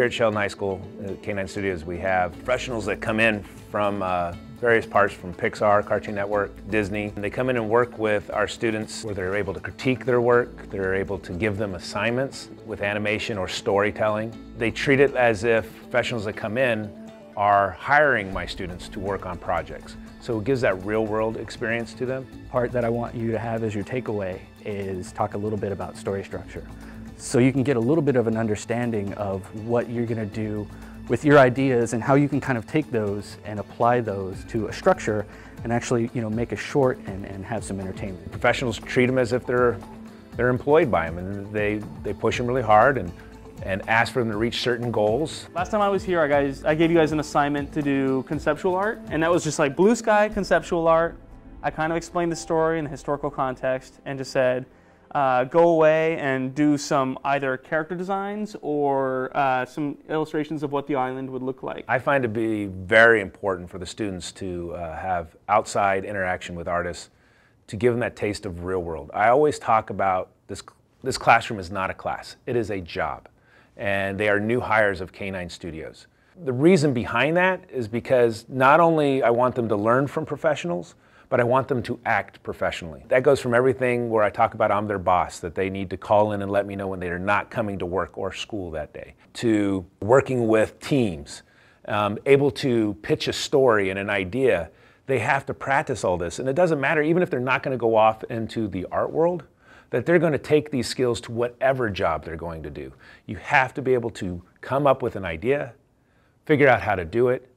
here at Sheldon High School, K-9 Studios, we have professionals that come in from various parts, from Pixar, Cartoon Network, Disney. They come in and work with our students where they're able to critique their work, they're able to give them assignments with animation or storytelling. They treat it as if professionals that come in are hiring my students to work on projects. So it gives that real-world experience to them. Part that I want you to have as your takeaway is talk a little bit about story structure. So you can get a little bit of an understanding of what you're going to do with your ideas and how you can kind of take those and apply those to a structure and actually, make a short and have some entertainment. Professionals treat them as if they're employed by them, and they push them really hard and ask for them to reach certain goals. Last time I was here, I gave you guys an assignment to do conceptual art, and that was just like blue sky conceptual art. I kind of explained the story in the historical context and just said, go away and do some either character designs or some illustrations of what the island would look like. I find it to be very important for the students to have outside interaction with artists to give them that taste of real world. I always talk about this classroom is not a class, it is a job. And they are new hires of K-9 Studios. The reason behind that is because not only I want them to learn from professionals, but I want them to act professionally. That goes from everything where I talk about I'm their boss, that they need to call in and let me know when they are not coming to work or school that day, to working with teams, able to pitch a story and an idea. They have to practice all this, and it doesn't matter, even if they're not going to go off into the art world, that they're going to take these skills to whatever job they're going to do. You have to be able to come up with an idea, figure out how to do it,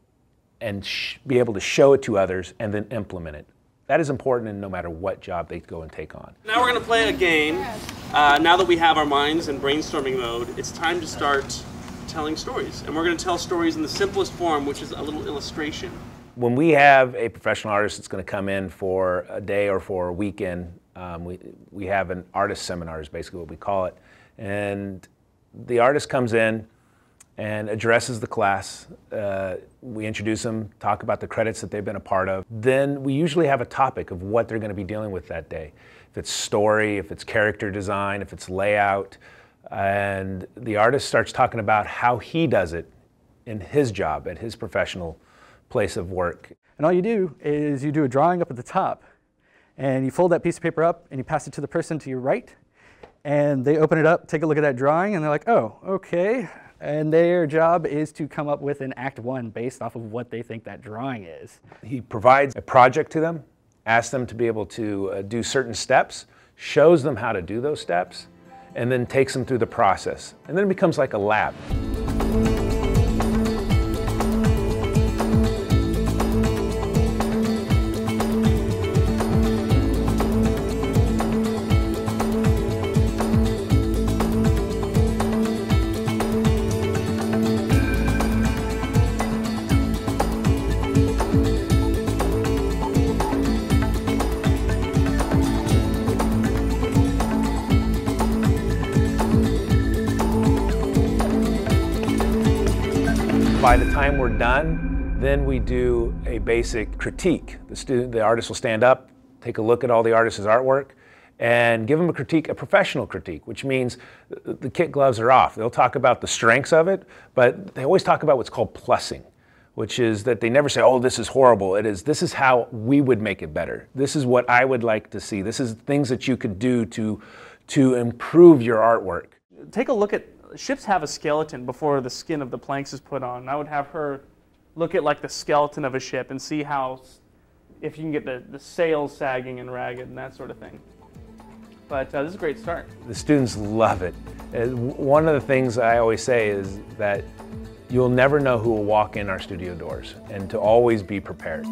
and be able to show it to others and then implement it. That is important in no matter what job they go and take on. Now we're going to play a game. Now that we have our minds in brainstorming mode, it's time to start telling stories. And we're going to tell stories in the simplest form, which is a little illustration. When we have a professional artist that's going to come in for a day or for a weekend, we have an artist seminar is basically what we call it. And the artist comes in and addresses the class. We introduce them, talk about the credits that they've been a part of. Then we usually have a topic of what they're going to be dealing with that day. If it's story, if it's character design, if it's layout. And the artist starts talking about how he does it in his job, at his professional place of work. And all you do is you do a drawing up at the top, and you fold that piece of paper up and you pass it to the person to your right, and they open it up, take a look at that drawing, and they're like, oh, okay. And their job is to come up with an Act 1 based off of what they think that drawing is. He provides a project to them, asks them to be able to do certain steps, shows them how to do those steps, and then takes them through the process. And then it becomes like a lab. By the time we're done, then we do a basic critique. The artist will stand up, take a look at all the artist's artwork, and give them a critique, a professional critique, which means the kit gloves are off. They'll talk about the strengths of it, but they always talk about what's called plussing, which is that they never say, oh, this is horrible. This is how we would make it better. This is what I would like to see. This is things that you could do to improve your artwork. Take a look at, ships have a skeleton before the skin of the planks is put on. I would have her look at like the skeleton of a ship and see how, if you can get the sails sagging and ragged and that sort of thing. But this is a great start. The students love it. One of the things I always say is that you'll never know who will walk in our studio doors, and to always be prepared.